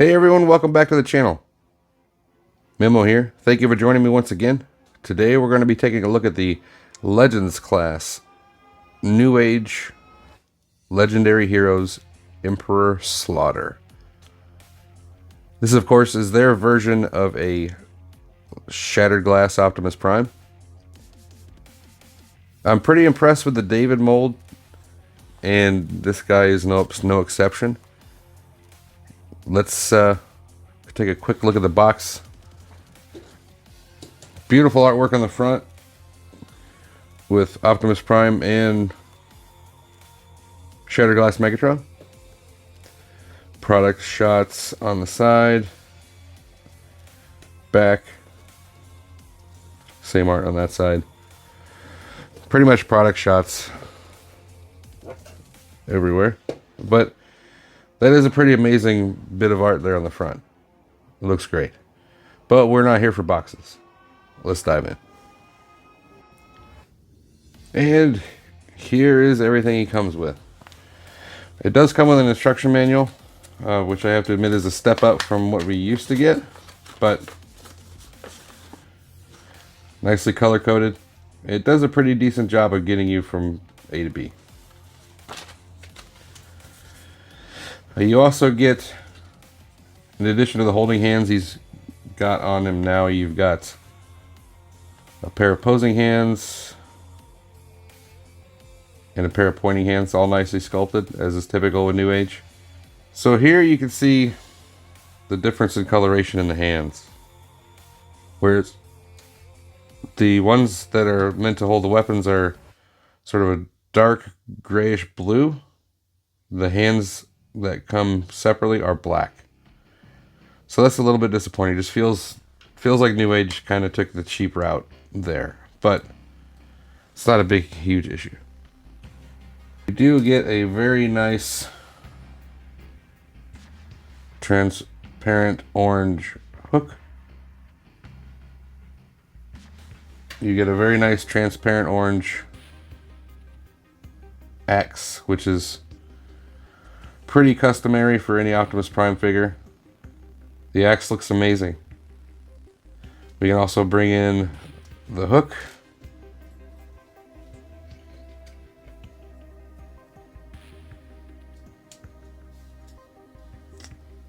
Hey everyone, welcome back to the channel. Memo here. Thank you for joining me once again. Today we're going to be taking a look at the Legends class. New Age Legendary Heroes Emperor Slaughter. This of course is their version of a Shattered Glass Optimus Prime. I'm pretty impressed with the David mold, and this guy is no exception. Let's take a quick look at the box. Beautiful artwork on the front with Optimus Prime and Shattered Glass Megatron. Product shots on the side, back, same art on that side. Pretty much product shots everywhere, but that is a pretty amazing bit of art there on the front. It looks great, but we're not here for boxes. Let's dive in. And here is everything he comes with. It does come with an instruction manual, which I have to admit is a step up from what we used to get, but nicely color coded. It does a pretty decent job of getting you from A to B. You also get, in addition to the holding hands he's got on him now, you've got a pair of posing hands and a pair of pointing hands, all nicely sculpted, as is typical with New Age. So here you can see the difference in coloration in the hands. Whereas the ones that are meant to hold the weapons are sort of a dark grayish blue. The hands that come separately are black. So that's a little bit disappointing. It just feels like New Age kind of took the cheap route there, but it's not a big, huge issue. You do get a very nice transparent orange hook. You get a very nice transparent orange axe, which is pretty customary for any Optimus Prime figure. The axe looks amazing. We can also bring in the hook.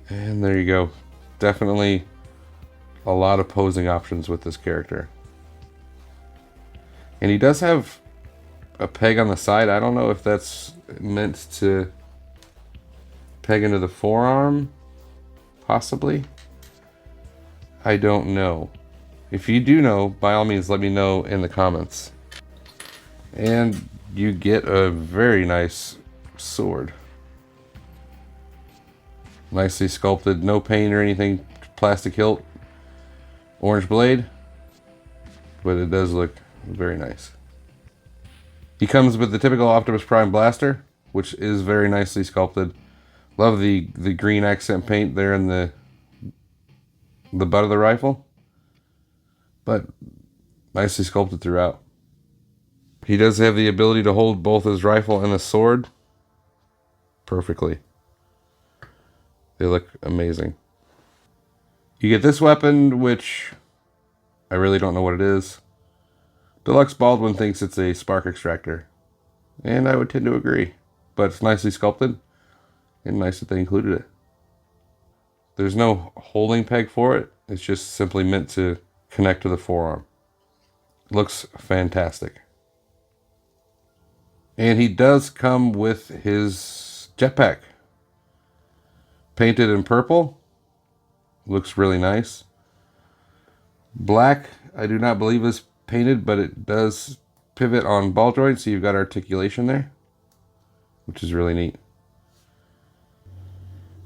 And there you go. Definitely a lot of posing options with this character. And he does have a peg on the side. I don't know if that's meant to peg into the forearm, possibly. I don't know. If you do know, by all means, let me know in the comments. And you get a very nice sword. Nicely sculpted, no paint or anything, plastic hilt, orange blade, but it does look very nice. He comes with the typical Optimus Prime blaster, which is very nicely sculpted. Love the green accent paint there in the butt of the rifle, but nicely sculpted throughout. He does have the ability to hold both his rifle and his sword perfectly. They look amazing. You get this weapon, which I really don't know what it is. Deluxe Baldwin thinks it's a spark extractor, and I would tend to agree, but it's nicely sculpted and nice that they included it. There's no holding peg for it. It's just simply meant to connect to the forearm. It looks fantastic. And he does come with his jetpack. Painted in purple. Looks really nice. Black, I do not believe is painted, but it does pivot on ball joints, so you've got articulation there, which is really neat.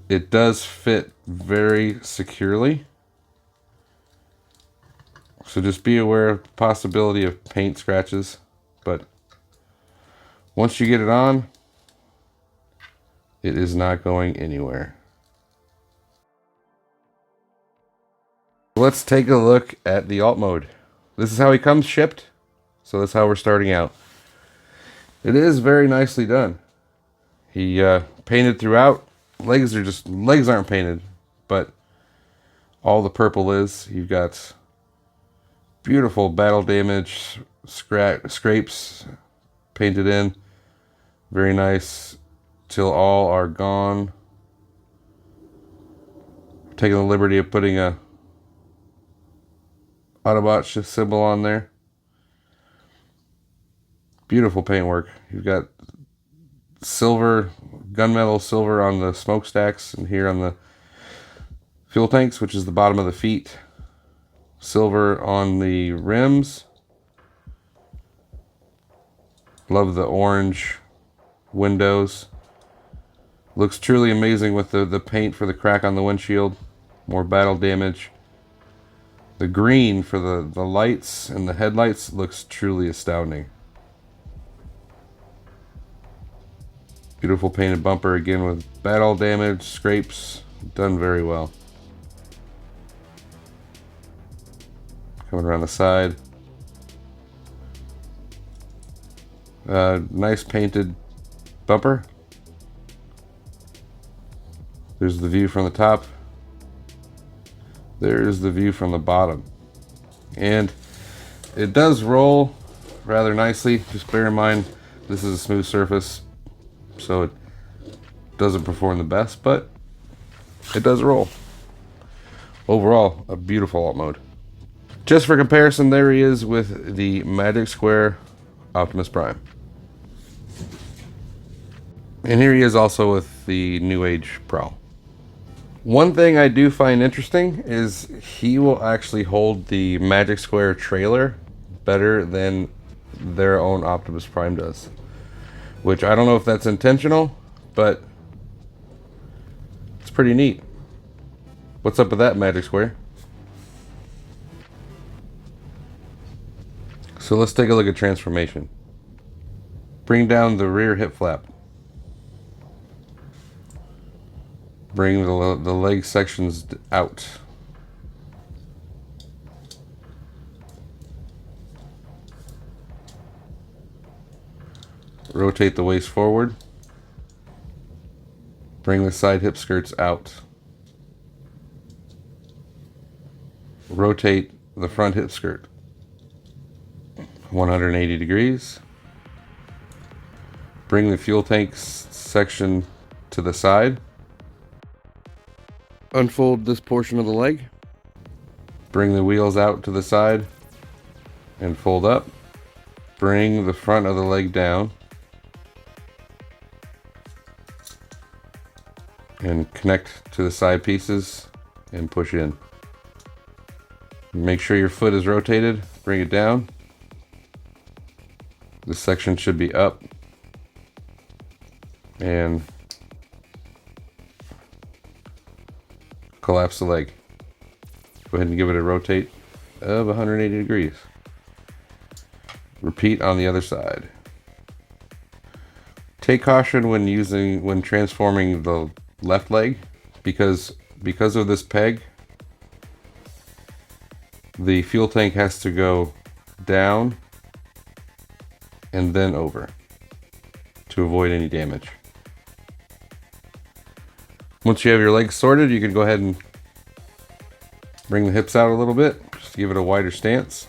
It does fit very securely, so just be aware of the possibility of paint scratches, but once you get it on, it is not going anywhere. Let's take a look at the alt mode. This is how he comes shipped, so that's how we're starting out. It is very nicely done. He painted throughout. Legs aren't painted, but all the purple is. You've got beautiful battle damage, scrapes painted in. Very nice. Till all are gone. Taking the liberty of putting a Autobot symbol on there. Beautiful paintwork. You've got silver, gunmetal silver on the smokestacks, and here on the fuel tanks, which is the bottom of the feet. Silver on the rims. Love the orange windows. Looks truly amazing with the paint for the crack on the windshield. More battle damage. The green for the lights and the headlights looks truly astounding. Beautiful painted bumper again with battle damage, scrapes, done very well. Coming around the side. Nice painted bumper. There's the view from the top. There's the view from the bottom. And it does roll rather nicely. Just bear in mind, this is a smooth surface, so it doesn't perform the best, but it does roll. Overall, a beautiful alt mode. Just for comparison, there he is with the Magic Square Optimus Prime. And here he is also with the Newage Prowl. One thing I do find interesting is he will actually hold the Magic Square trailer better than their own Optimus Prime does. Which I don't know if that's intentional, but it's pretty neat. What's up with that, Magic Square? So let's take a look at transformation. Bring down the rear hip flap. Bring the leg sections out. Rotate the waist forward. Bring the side hip skirts out. Rotate the front hip skirt 180 degrees. Bring the fuel tank section to the side. Unfold this portion of the leg. Bring the wheels out to the side and fold up. Bring the front of the leg down and connect to the side pieces and push in. Make sure your foot is rotated. Bring it down. This section should be up and collapse the leg. Go ahead and give it a rotate of 180 degrees. Repeat on the other side. Take caution when transforming the left leg because of this peg, the fuel tank has to go down and then over to avoid any damage. Once you have your legs sorted, you can go ahead and bring the hips out a little bit, just to give it a wider stance.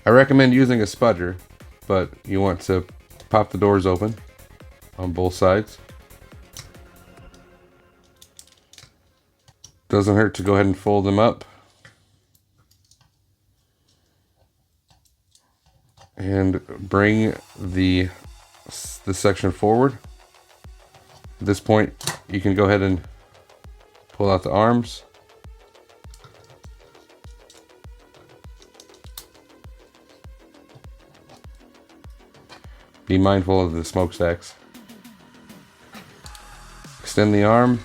I recommend using a spudger, but you want to pop the doors open on both sides. Doesn't hurt to go ahead and fold them up. And bring the section forward. At this point, you can go ahead and pull out the arms. Be mindful of the smokestacks. Extend the arm.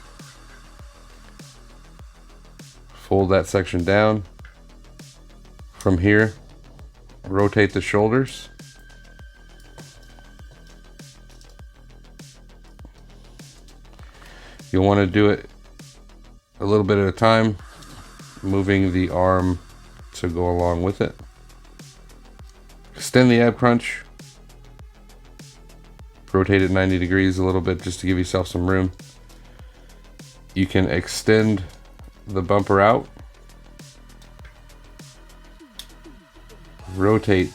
Fold that section down. From here, rotate the shoulders. You'll want to do it a little bit at a time, moving the arm to go along with it. Extend the ab crunch. Rotate it 90 degrees a little bit just to give yourself some room. You can extend the bumper out, rotate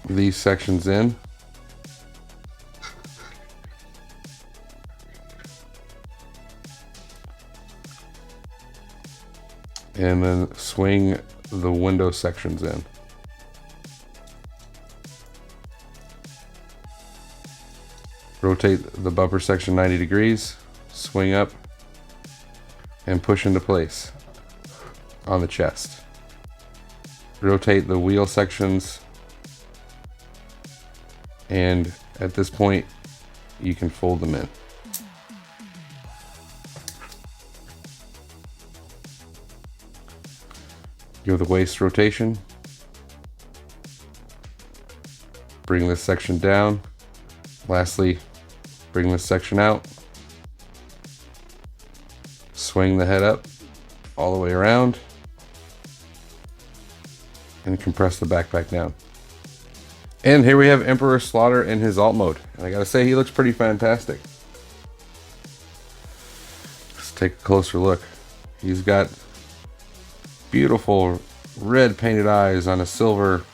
these sections in, and then swing the window sections in. Rotate the bumper section 90 degrees, swing up, and push into place on the chest. Rotate the wheel sections, and at this point you can fold them in. Give the waist rotation. Bring this section down. Lastly, bring this section out. Swing the head up all the way around. And compress the back down. And here we have Emperor Slaughter in his alt mode. And I gotta say, he looks pretty fantastic. Let's take a closer look. He's got beautiful red painted eyes on a silver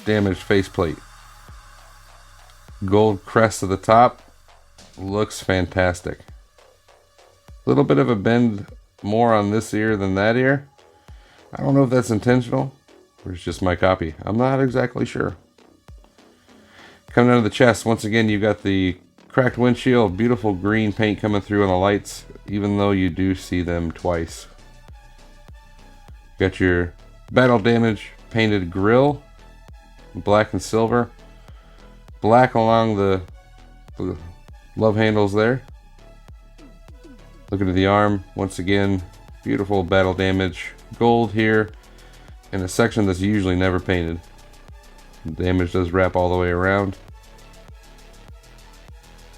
damaged faceplate. Gold crest at the top. Looks fantastic. A little bit of a bend more on this ear than that ear. I don't know if that's intentional or it's just my copy. I'm not exactly sure. Coming down to the chest, once again, you've got the cracked windshield, beautiful green paint coming through on the lights, even though you do see them twice. Got your battle damage painted grille, black and silver. Black along the love handles there. Looking at the arm, once again, beautiful battle damage. Gold here in a section that's usually never painted. The damage does wrap all the way around.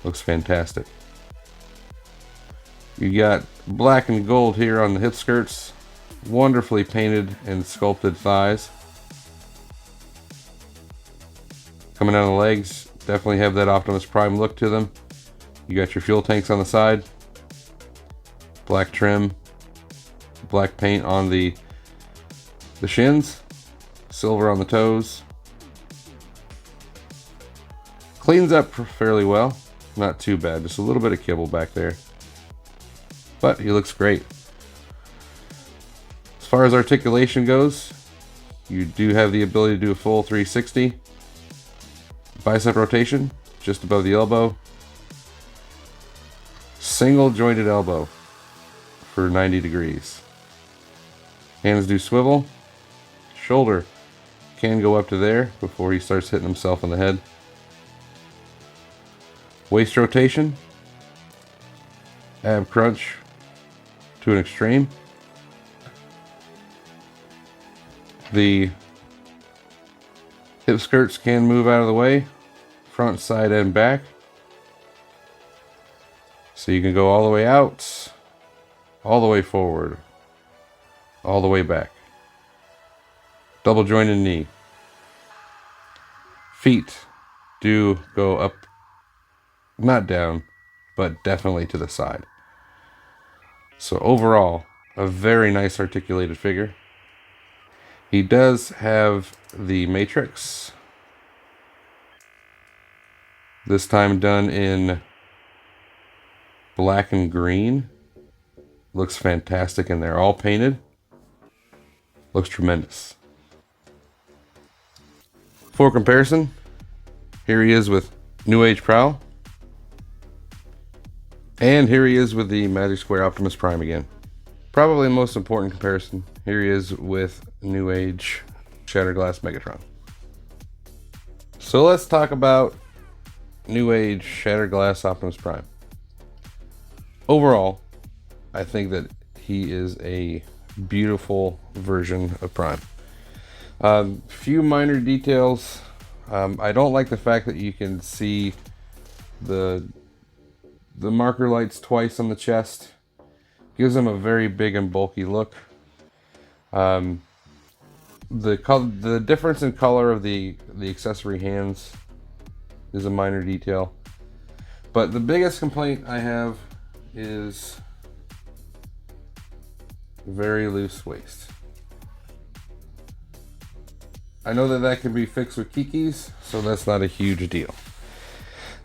Looks fantastic. You got black and gold here on the hip skirts. Wonderfully painted and sculpted thighs. Coming down the legs, definitely have that Optimus Prime look to them. You got your fuel tanks on the side. Black trim. Black paint on the shins. Silver on the toes. Cleans up fairly well. Not too bad. Just a little bit of kibble back there. But he looks great. As far as articulation goes, you do have the ability to do a full 360. Bicep rotation, just above the elbow. Single jointed elbow for 90 degrees. Hands do swivel. Shoulder can go up to there before he starts hitting himself on the head. Waist rotation. Ab crunch to an extreme. The hip skirts can move out of the way, front, side, and back. So you can go all the way out, all the way forward, all the way back. Double jointed knee. Feet do go up, not down, but definitely to the side. So overall, a very nice articulated figure. He does have the matrix. This time done in black and green. Looks fantastic in there. All painted. Looks tremendous. For comparison, here he is with Newage Prowl. And here he is with the Magic Square Optimus Prime again. Probably the most important comparison. Here he is with Newage Shattered Glass Megatron. So let's talk about Newage Shattered Glass Optimus Prime. Overall, I think that he is a beautiful version of Prime. Few minor details. I don't like the fact that you can see the marker lights twice on the chest. Gives him a very big and bulky look. The difference in color of the accessory hands is a minor detail. But the biggest complaint I have is very loose waist. I know that can be fixed with Kikis, so that's not a huge deal.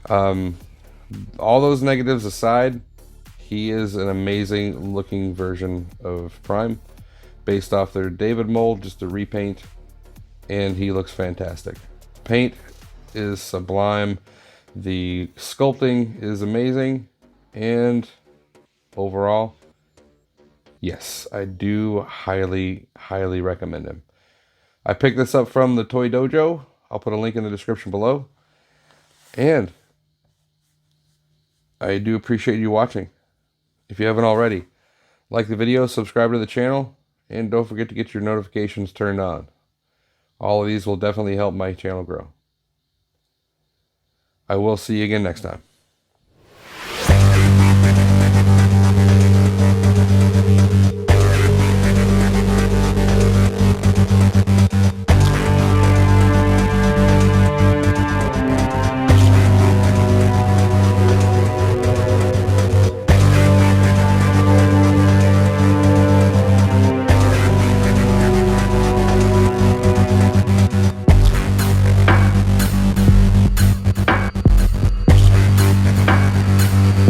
All those negatives aside, he is an amazing looking version of Prime, based off their David mold, just a repaint, and he looks fantastic. Paint is sublime, the sculpting is amazing, and overall, yes, I do highly recommend him. I picked this up from the Toy Dojo. I'll put a link in the description below. And I do appreciate you watching. If you haven't already, like the video, subscribe to the channel, and don't forget to get your notifications turned on. All of these will definitely help my channel grow. I will see you again next time.